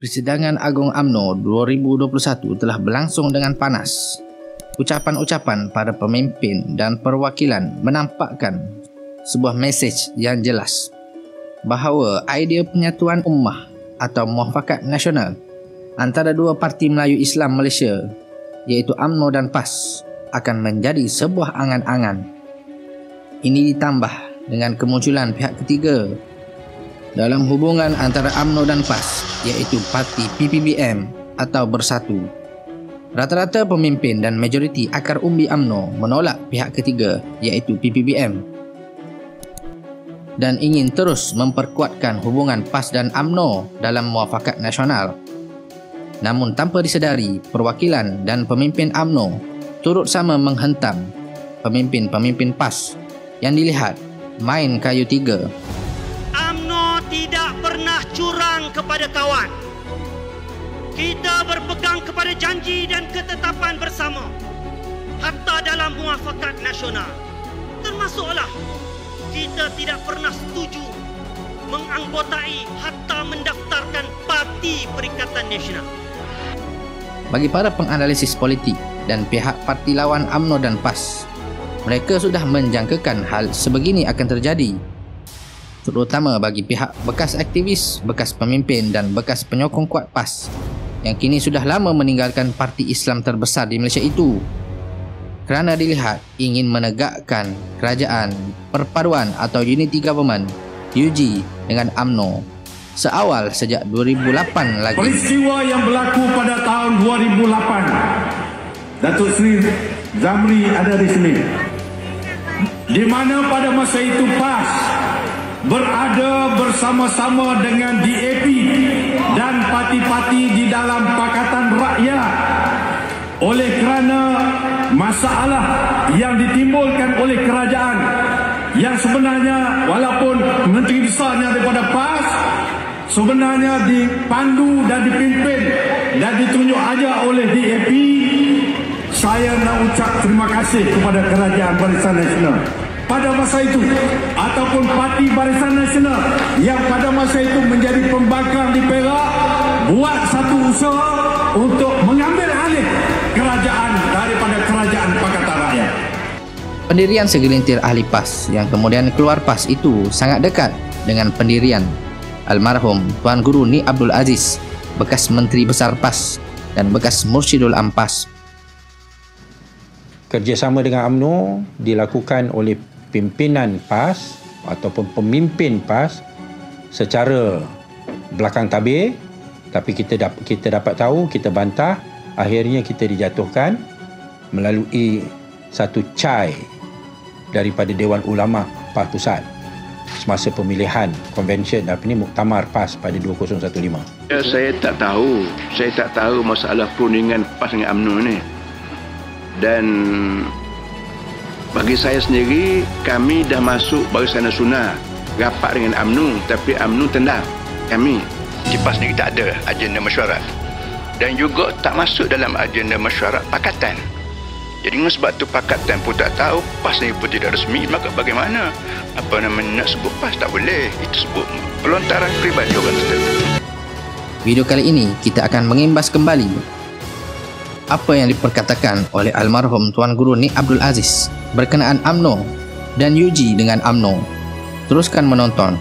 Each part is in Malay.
Persidangan Agung UMNO 2021 telah berlangsung dengan panas. Ucapan-ucapan para pemimpin dan perwakilan menampakkan sebuah mesej yang jelas bahawa idea penyatuan ummah atau muafakat nasional antara dua parti Melayu Islam Malaysia iaitu UMNO dan PAS akan menjadi sebuah angan-angan. Ini ditambah dengan kemunculan pihak ketiga dalam hubungan antara UMNO dan PAS iaitu parti PPBM atau Bersatu. Rata-rata pemimpin dan majoriti akar umbi UMNO menolak pihak ketiga iaitu PPBM dan ingin terus memperkuatkan hubungan PAS dan UMNO dalam muafakat nasional. Namun tanpa disedari, perwakilan dan pemimpin UMNO turut sama menghentam pemimpin-pemimpin PAS yang dilihat main kayu tiga. UMNO tidak pernah curang kepada kawan. Kita berpegang kepada janji dan ketetapan bersama hatta dalam muafakat nasional. Termasuklah kita tidak pernah setuju menganggotai hatta mendaftarkan Parti Perikatan Nasional. Bagi para penganalisis politik dan pihak parti lawan UMNO dan PAS, mereka sudah menjangkakan hal sebegini akan terjadi, terutama bagi pihak bekas aktivis, bekas pemimpin dan bekas penyokong kuat PAS yang kini sudah lama meninggalkan parti Islam terbesar di Malaysia itu kerana dilihat ingin menegakkan kerajaan perpaduan atau unity government UG dengan UMNO seawal sejak 2008 lagi. Peristiwa yang berlaku pada tahun 2008, Datuk Seri Zamri ada di sini, di mana pada masa itu PAS berada bersama-sama dengan DAP dan parti-parti di dalam Pakatan Rakyat. Oleh kerana masalah yang ditimbulkan oleh kerajaan yang sebenarnya walaupun menteri besarnya daripada PAS sebenarnya dipandu dan dipimpin dan ditunjuk aja oleh DAP, saya nak ucap terima kasih kepada Kerajaan Barisan Nasional pada masa itu ataupun Parti Barisan Nasional yang pada masa itu menjadi pembangkang di Perak buat satu usaha untuk mengambil alih kerajaan daripada Kerajaan Pakatan Rakyat. Pendirian segelintir ahli PAS yang kemudian keluar PAS itu sangat dekat dengan pendirian almarhum Tuan Guru Ni Abdul Aziz, bekas Menteri Besar PAS dan bekas Mursyidul Ampas. Kerjasama dengan UMNO dilakukan oleh pimpinan PAS ataupun pemimpin PAS secara belakang tabir, tapi kita dapat tahu, kita bantah, akhirnya kita dijatuhkan melalui satu cai daripada Dewan Ulama PAS Pusat semasa pemilihan convention muktamar PAS pada 2015. Saya tak tahu masalah perundingan PAS dengan UMNO ni. Dan bagi saya sendiri, kami dah masuk Barisan Nasional rapat dengan UMNO, tapi UMNO tendang kami. Di PAS sendiri tak ada agenda mesyuarat dan juga tak masuk dalam agenda mesyuarat pakatan. Jadi dengan sebab tu pakatan pun tak tahu, PAS ni pun tidak resmi, maka bagaimana nak sebut PAS? Tak boleh, itu sebut pelontaran peribadi orang tertentu. Video kali ini kita akan mengimbas kembali apa yang diperkatakan oleh almarhum Tuan Guru Ni Abdul Aziz berkenaan UMNO dan UG dengan UMNO. Teruskan menonton.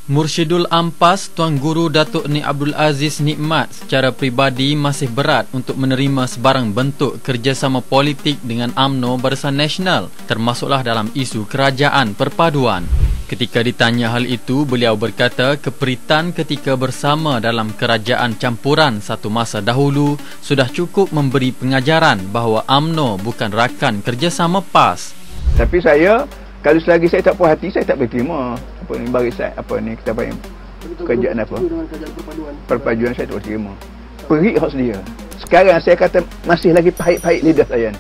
Mursyidul Ampas Tuan Guru Datuk Ni Abdul Aziz Nikmat secara peribadi masih berat untuk menerima sebarang bentuk kerjasama politik dengan UMNO Barisan Nasional, termasuklah dalam isu kerajaan perpaduan. Ketika ditanya hal itu, beliau berkata keperitan ketika bersama dalam kerajaan campuran satu masa dahulu sudah cukup memberi pengajaran bahawa UMNO bukan rakan kerjasama PAS. Tapi saya, kalau selagi saya tak puas hati, saya tak boleh terima barisan kita panggil kerajaan apa? Perpaduan saya tak boleh terima. Perik hak dia. Sekarang saya kata masih lagi pahit-pahit lidah saya.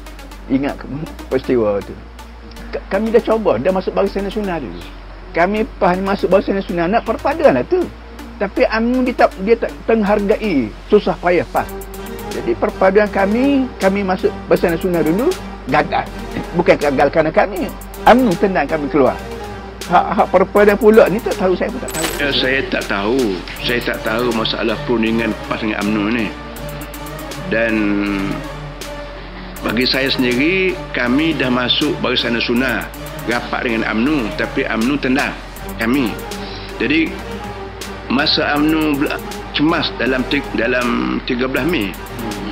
Ingat peristiwa tu. kami dah cuba, dah masuk Barisan Nasional dulu. Kami PAS ni masuk Barisan Nasional nak perpaduan lah tu. Tapi UMNO dia tak menghargai susah payah PAS. Jadi perpaduan kami masuk Barisan Nasional dulu, gagal. Bukan gagal kerana kami. UMNO tendang kami keluar. Hak perpaduan pula ni tak tahu, saya pun tak tahu. Saya tak tahu masalah perundingan PAS dengan UMNO ni. Dan bagi saya sendiri, kami dah masuk Barisan Nasional, rapat dengan UMNO, tapi UMNO tendang kami. Jadi masa UMNO cemas dalam 13 Mei,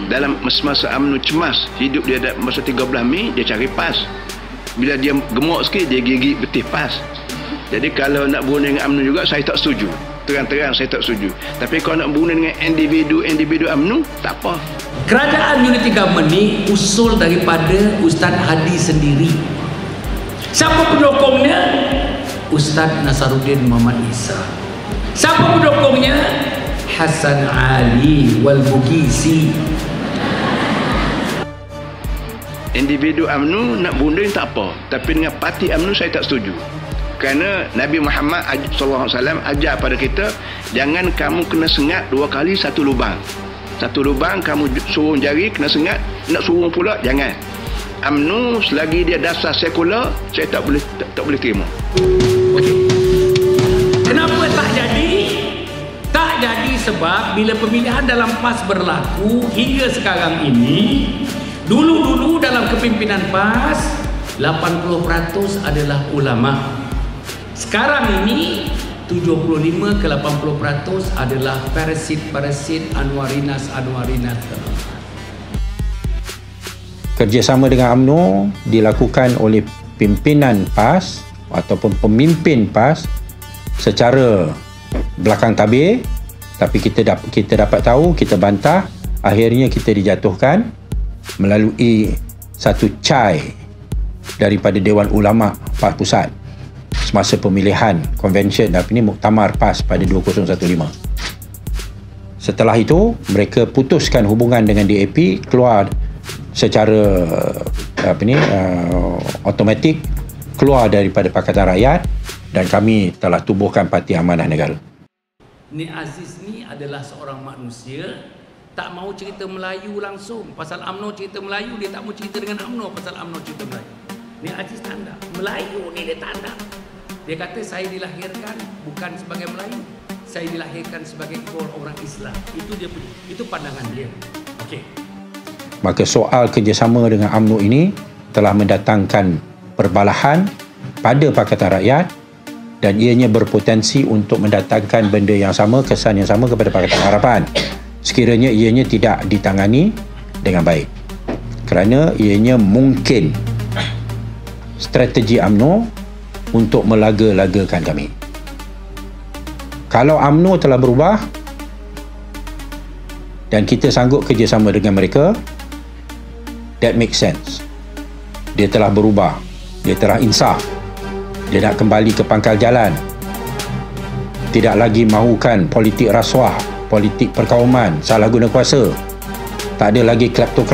dalam masa UMNO cemas hidup dia masa 13 Mei, dia cari PAS. Bila dia gemuk sikit, dia gigit betih PAS. Jadi kalau nak berunding dengan UMNO juga, saya tak setuju. Terang-terang saya tak setuju. Tapi kalau nak berunding dengan individu UMNO, tak apa. Kerajaan Unity Government ni usul daripada Ustaz Hadi sendiri. Siapa pendukungnya? Ustaz Nasaruddin Muhammad Isa. Siapa pendukungnya? Hasan Ali Wal-Bugisi. Individu UMNO nak berunding tak apa, tapi dengan parti UMNO saya tak setuju. Kerana Nabi Muhammad SAW ajar pada kita, jangan kamu kena sengat 2 kali satu lubang. Satu lubang kamu surung jari kena sengat, nak surung pula jangan. UMNO selagi dia dasar sekular, saya tak boleh terima. Okey. Kenapa tak jadi? Tak jadi sebab bila pemilihan dalam PAS berlaku hingga sekarang ini, dulu dalam kepimpinan PAS 80% adalah ulama. Sekarang ini 75 ke 80% adalah parasit Anwarinas. Kerjasama dengan UMNO dilakukan oleh pimpinan PAS ataupun pemimpin PAS secara belakang tabir, tapi kita dapat tahu, kita bantah, akhirnya kita dijatuhkan melalui satu cai daripada Dewan Ulama PAS Pusat semasa pemilihan convention muktamar PAS pada 2015. Setelah itu mereka putuskan hubungan dengan DAP, keluar secara automatik, keluar daripada Pakatan Rakyat, dan kami telah tubuhkan Parti Amanah Negara. Nik Aziz ni adalah seorang manusia tak mau cerita Melayu langsung pasal UMNO cerita Melayu, dia tak mau cerita dengan UMNO pasal UMNO cerita Melayu. Nik Aziz tanda Melayu ni, dia tanda. Dia kata saya dilahirkan bukan sebagai Melayu, saya dilahirkan sebagai orang Islam. Itu dia punya, itu pandangan dia. Okey. Maka soal kerjasama dengan UMNO ini telah mendatangkan perbalahan pada Pakatan Rakyat, dan ianya berpotensi untuk mendatangkan benda yang sama, kesan yang sama kepada Pakatan Harapan sekiranya ianya tidak ditangani dengan baik. Kerana ianya mungkin strategi UMNO untuk melaga-lagakan kami. Kalau UMNO telah berubah dan kita sanggup kerjasama dengan mereka, that makes sense. Dia telah berubah, dia telah insaf, dia nak kembali ke pangkal jalan, tidak lagi mahukan politik rasuah, politik perkauman, salah guna kuasa, tak ada lagi kleptokrat.